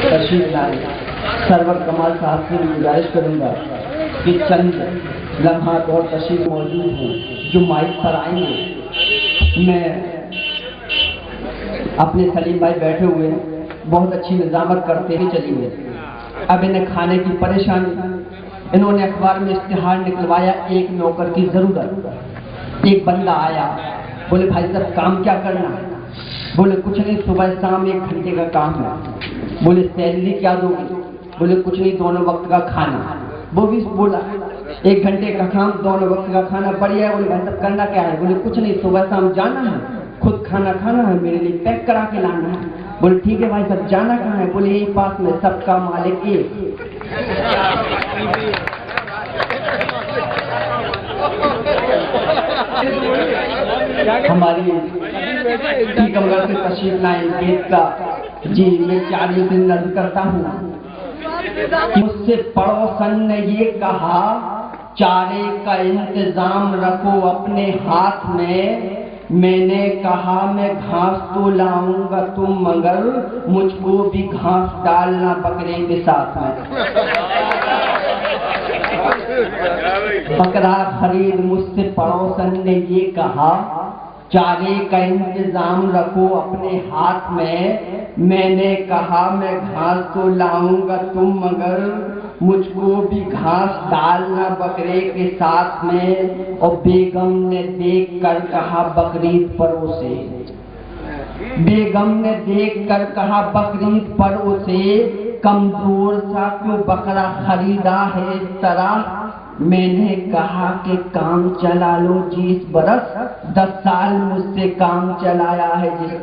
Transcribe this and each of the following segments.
تشریف لائے سرور کمال صاحب سے بھی گزارش کروں گا کہ چند لمحات اور تشریف موجود ہیں جو مائک پر آئیں گے. میں اپنے سلیم بھائی بیٹھے ہوئے بہت اچھی نظامت کرتے ہوئے چلی گئے. اب انہیں کھانے کی پریشانی, انہوں نے اخبار میں اشتہار نکلوایا ایک نوکر کی ضرورت. ایک بندہ آیا, بولے بھائی صاحب کام کیا کرنا؟ بولے کچھ نہیں, صبح شام 1 گھنٹے کا کام ہے. بولے سیلری کیا دو گے؟ بولے کچھ نہیں, دونوں وقت کا کھانا. وہ بھی بولا 1 گھنٹے کا کام, دونوں وقت کا کھانا بڑھیا ہے. بولے بھائی صاحب کرنا کیا ہے؟ بولے کچھ نہیں, صبح شام جانا ہے, خود کھانا کھانا ہے, میرے لیے پیک کرا کے لانا ہے. بولے ٹھیک ہے بھائی صاحب جانا کہاں ہے؟ بولے یہی پاس میں, سب کا مالک ایک. ہماری کمرہ سے تشریف لائیں گیٹ کا. جی میں 4 دن نظر کرتا ہوں. مجھ سے پڑوسن نے یہ کہا چارے کا انتظام رکھو اپنے ہاتھ میں. میں نے کہا میں گھاس تو لاؤں گا تم, مگر مجھ کو بھی گھاس ڈالنا بکرے کے ساتھ میں. بکرا خرید مجھ سے پڑوسن نے یہ کہا چارے کا انتظام رکھو اپنے ہاتھ میں. میں نے کہا میں گھاس تو لاؤں گا تم, مگر مجھ کو بھی گھاس ڈالنا بکرے کے ساتھ میں. اور بیگم نے دیکھ کر کہا بقرعید پر اسے. بیگم نے دیکھ کر کہا بقرعید پر اسے, کمزور سا کیوں بکرا خریدا ہے اس طرح. میں نے کہا کہ کام چلا لو 20 برس, 10 سال مجھ سے کام چلایا ہے جس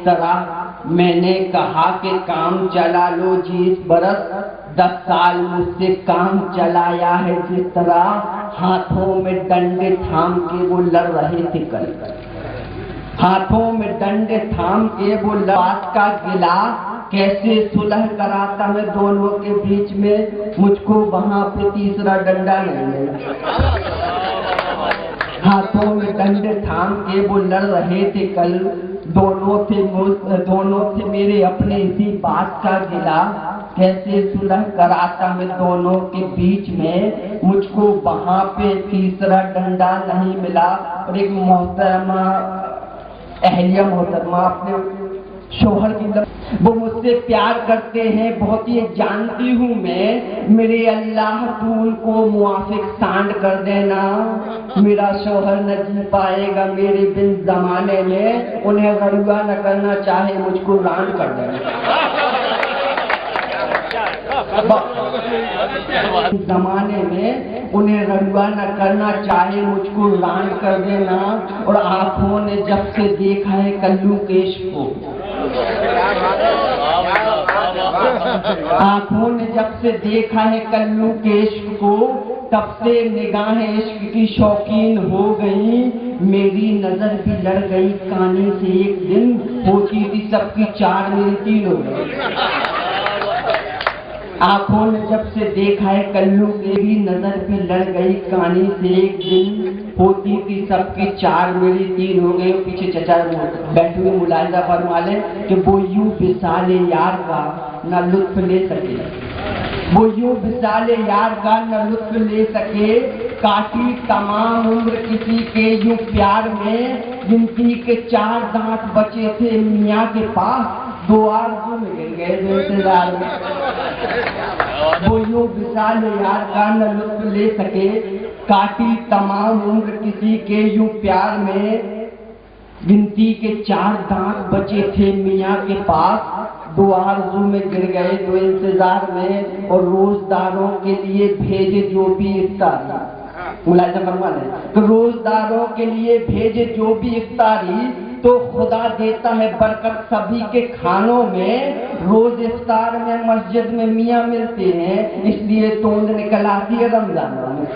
طرح. میں نے کہا کہ کام چلا لو 20 برس, 10 سال مجھ سے کام چلایا ہے جس طرح. ہاتھوں میں ڈنڈے تھام کے وہ لڑ رہے تھے کل. ہاتھوں میں ڈنڈے تھام کے وہ بات کا گلا کیسے صلح کراتا میں دونوں کے بیچ میں. مجھ کو وہاں پہ تیسرا ڈنڈا نہیں ملا. ہاتھوں میں ڈنڈے تھام کے وہ لڑ رہے تھے کل. دونوں تھے میرے اپنے, اسی بات کا گلا کیسے صلح کراتا میں دونوں کے بیچ میں. مجھ کو وہاں پہ تیسرا ڈنڈا نہیں ملا. اور ایک محترمہ اہلیہ محترمہ اپنے شوہر کی وہ مجھ سے پیار کرتے ہیں بہت, یہ جانتی ہوں میں. میرے اللہ تو ان کو موافق سانڈ کر دینا. میرا شوہر نہ جی پائے گا میرے بن زمانے میں. انہیں غربہ نہ کرنا چاہے مجھ کو رانڈ کر دینا. زمانے میں انہیں رنگوا نہ کرنا چاہے مجھ کو ران کر دینا. اور آنکھوں نے جب سے دیکھا ہے کلو کیش کو, آنکھوں نے جب سے دیکھا ہے کلو کیش کو, تب سے نگاہیں عشق کی شوقین ہو گئی. میری نظر بھی لڑ گئی کانی سے, ایک دن ہوتی تھی سب کی 4 میری 3 ہو گئی. آنکھوں نے جب سے دیکھا ہے کلو میری نظر بھی لڑ گئی کانی سے, ایک دن ہوتی تھی سب کی 4 میری 3 ہو گئی. پیچھے چچا بیٹھے ہوئے ملاحظہ فرما لیں کہ وہ یوں وصال یار کا نہ لطف لے سکے. وہ یوں وصال یار کا نہ لطف لے سکے. کاٹی تمام عمر کسی کے یوں پیار میں, گنتی کے 4 دانت بچے تھے میاں کے پاس. 2 آرزو میں گر گئے جو انتظار میں. وہ یوں وصال یار کا نہ لطف لے سکے. کاٹی تمام عمر کسی کے یوں پیار میں, گنتی کے 4 دانت بچے تھے میاں کے پاس. 2 آرزو میں گر گئے جو انتظار میں. اور روزداروں کے لیے بھیجے جو بھی افطاری. ملاحظہ فرما لیں, روزداروں کے لیے بھیجے جو بھی افطاری, تو خدا دیتا ہے برکت سبھی کے کھانوں میں. روز افطار میں مسجد میں میاں ملتے ہیں, اس لیے توند نکل آتی ہے رمضان میں.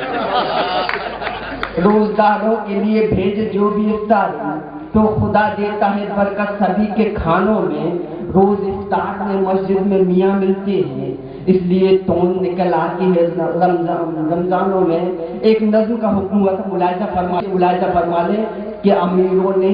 روزداروں کے لیے بھیجے جو بھی افطاری, تو خدا دیتا ہے برکت سبھی کے کھانوں میں. روز افطار میں مسجد میں میاں ملتے ہیں, اس لیے توند نکل آتی ہے رمضانوں میں. ایک نظم کا حکم ہوا تھا, ملاحظہ فرما لیں کہ امیروں نے